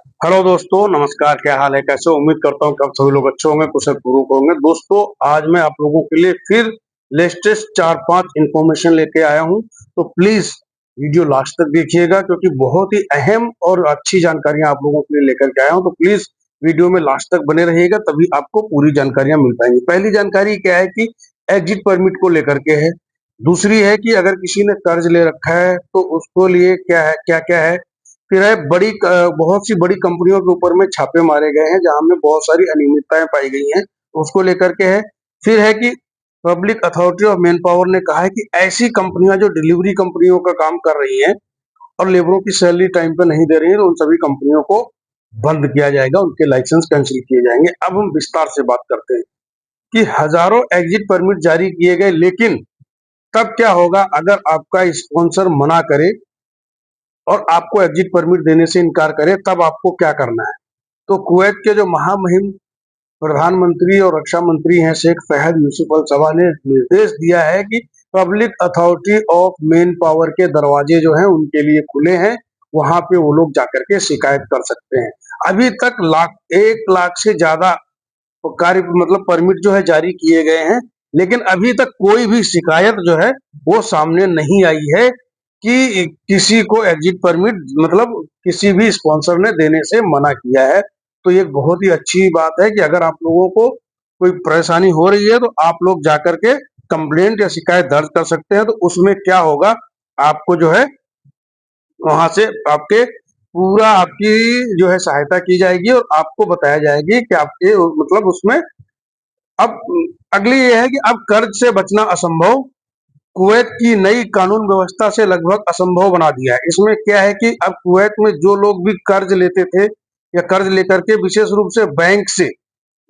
Hello दोस्तों, नमस्कार। क्या हाल है? कैसे हो? उम्मीद करता हूँ कि आप सभी लोग अच्छे होंगे, कुशल-पूर्वक होंगे। दोस्तों, आज मैं आप लोगों के लिए फिर लेटेस्ट 4-5 इन्फॉर्मेशन लेके आया हूँ, तो प्लीज़ वीडियो लास्ट तक देखिएगा क्योंकि बहुत ही अहम और अच्छी जानकारियाँ आप लोगों के लिए लेकर के आया हूँ, तो प्लीज़ वीडियो में लास्ट तक बने रहिएगा, तभी आपको पूरी जानकारियाँ मिल पाएँगी। पहली जानकारी क्या है कि एग्ज़िट परमिट को लेकर के है। दूसरी है कि अगर किसी ने कर्ज़ ले रखा है, तो उसको लिए क्या है क्या-क्या है। फिर है बहुत सी बड़ी कंपनियों के ऊपर में छापे मारे गए हैं, जहाँ में बहुत सारी अनियमितताएँ पाई गई हैं, उसको लेकर के है। फिर है कि public authority of man power ने कहा है कि ऐसी कंपनियाँ जो डिलीवरी कंपनियों का काम कर रही हैं और लेबरों की सैलरी टाइम पे नहीं दे रही हैं, तो उन सभी कंपनियों को बंद किया जाएगा, उनके लाइसेंस कैंसल किए जाएँगे। अब हम विस्तार से बात करते हैं कि हज़ारों एग्ज़िट परमिट जारी किए गए, लेकिन तब क्या होगा अगर आपका स्पॉन्सर मना करे और आपको एग्ज़िट परमिट देने से इनकार करे, तब आपको क्या करना है? तो कुवैत के जो महामहिम प्रधानमंत्री और रक्षा मंत्री हैं शेख फहद यूसुफ अल सबा ने निर्देश दिया है कि public authority of man power के दरवाजे जो हैं उनके लिए खुले हैं, वहाँ पे वो लोग जाकर के शिकायत कर सकते हैं। अभी तक 1 लाख से ज़्यादा कार्य मतलब परमिट जो है जारी किए गए हैं, लेकिन अभी तक कोई भी शिकायत जो है वो सामने नहीं आई है कि किसी को एग्जिट परमिट मतलब किसी भी स्पॉन्सर ने देने से मना किया है। तो ये बहुत ही अच्छी बात है कि अगर आप लोगों को कोई परेशानी हो रही है तो आप लोग जाकर के कंप्लेंट या शिकायत दर्ज कर सकते हैं। तो उसमें क्या होगा, आपको जो है वहाँ से आपके पूरा आपकी जो है सहायता की जाएगी और आपको बताया जाएगी कि आपके मतलब उसमें अब अगली ये है कि अब कर्ज से बचना असंभव, कुवैत की नई कानून व्यवस्था से लगभग असंभव बना दिया है। इसमें क्या है कि अब कुवैत में जो लोग भी कर्ज लेते थे या कर्ज लेकर के विशेष रूप से बैंक से,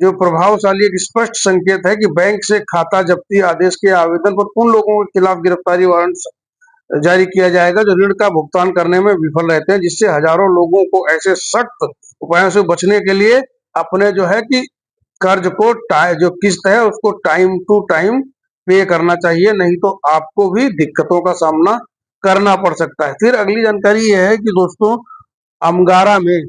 जो प्रभावशाली एक स्पष्ट संकेत है कि बैंक से खाता जब्ती आदेश के आवेदन पर उन लोगों के खिलाफ गिरफ्तारी वारंट जारी किया जाएगा जो ऋण का भुगतान करने में विफल रहते हैं, जिससे हजारों लोगों को ऐसे सख्त उपायों से बचने के लिए अपने जो है कि कर्ज को जो किस्त है उसको टाइम टू टाइम पे करना चाहिए, नहीं तो आपको भी दिक्कतों का सामना करना पड़ सकता है। फिर अगली जानकारी ये है कि दोस्तों, अमगारा में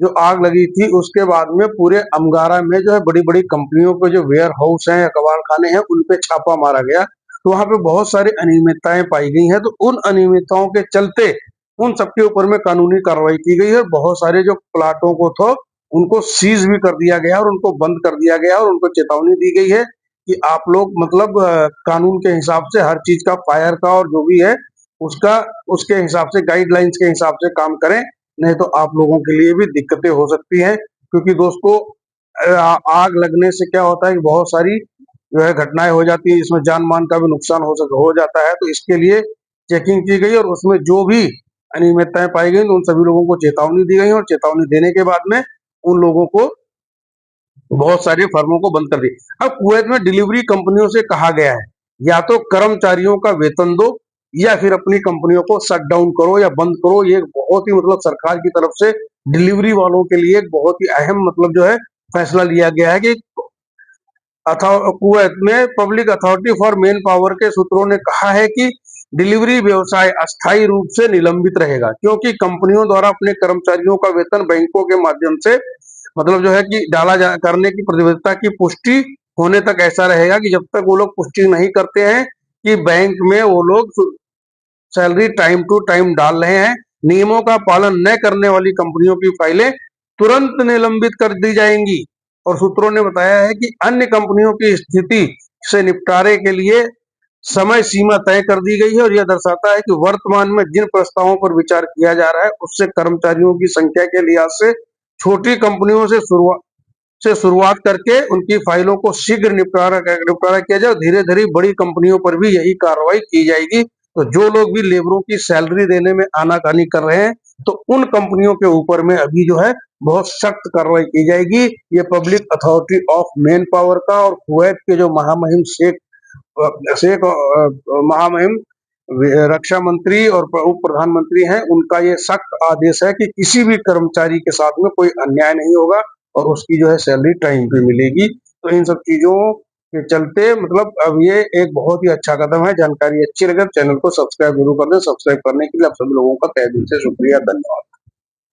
जो आग लगी थी उसके बाद में पूरे अमगारा में जो है बड़ी-बड़ी कंपनियों के जो वेयर हाउस हैं या कबाड़खाने हैं उन पे छापा मारा गया। तो वहाँ पे बहुत सारी अनियमितताएँ पाई गई हैं, तो उन अनियमितताओं के चलते उन सबके ऊपर में कानूनी कार्रवाई की गई है। बहुत सारे जो प्लाटों को था उनको सीज़ भी कर दिया गया और उनको बंद कर दिया गया और उनको चेतावनी दी गई है कि आप लोग मतलब कानून के हिसाब से हर चीज़ का फायर का और जो भी है उसका उसके हिसाब से गाइडलाइंस के हिसाब से काम करें, नहीं तो आप लोगों के लिए भी दिक्कतें हो सकती हैं। क्योंकि दोस्तों आग लगने से क्या होता है कि बहुत सारी जो है घटनाएँ हो जाती हैं, जिसमें जान-माल का भी नुकसान हो जाता है। तो इसके लिए चेकिंग की गई और उसमें जो भी अनियमितताएँ पाई गई, तो उन सभी लोगों को चेतावनी दी गई और चेतावनी देने के बाद में उन लोगों को बहुत सारी फर्मों को बंद कर दी। अब कुवैत में डिलीवरी कंपनियों से कहा गया है, या तो कर्मचारियों का वेतन दो या फिर अपनी कंपनियों को शट डाउन करो या बंद करो। ये बहुत ही मतलब सरकार की तरफ से डिलीवरी वालों के लिए एक बहुत ही अहम मतलब जो है फैसला लिया गया है कि कुवैत में public authority for man power के सूत्रों ने कहा है कि डिलीवरी व्यवसाय अस्थायी रूप से निलंबित रहेगा, क्योंकि कंपनियों द्वारा अपने कर्मचारियों का वेतन बैंकों के माध्यम से मतलब जो है कि डाला जा करने की प्रतिबद्धता की पुष्टि होने तक ऐसा रहेगा कि जब तक वो लोग पुष्टि नहीं करते हैं कि बैंक में वो लोग सैलरी टाइम टू टाइम डाल रहे हैं, नियमों का पालन न करने वाली कंपनियों की फाइलें तुरंत निलंबित कर दी जाएंगी। और सूत्रों ने बताया है कि अन्य कंपनियों की स्थिति से निपटारे के लिए समय सीमा तय कर दी गई है और यह दर्शाता है कि वर्तमान में जिन प्रस्तावों पर विचार किया जा रहा है उससे कर्मचारियों की संख्या के लिहाज से छोटी कंपनियों से शुरुआत करके उनकी फाइलों को शीघ्र निपटारा किया जाए। धीरे धीरे बड़ी कंपनियों पर भी यही कार्रवाई की जाएगी। तो जो लोग भी लेबरों की सैलरी देने में आनाकानी कर रहे हैं, तो उन कंपनियों के ऊपर में अभी जो है बहुत सख्त कार्रवाई की जाएगी। ये public authority of man power का और कुवैत के जो महामहिम शेख महामहिम रक्षा मंत्री और उप प्रधानमंत्री हैं, उनका ये सख्त आदेश है कि किसी भी कर्मचारी के साथ में कोई अन्याय नहीं होगा और उसकी जो है सैलरी टाइम पे मिलेगी। तो इन सब चीजों के चलते मतलब अब ये एक बहुत ही अच्छा कदम है। जानकारी अच्छी लगे चैनल को सब्सक्राइब जरूर कर दें। सब्सक्राइब करने के लिए आप सभी लोगों का तहे दिल से शुक्रिया, धन्यवाद।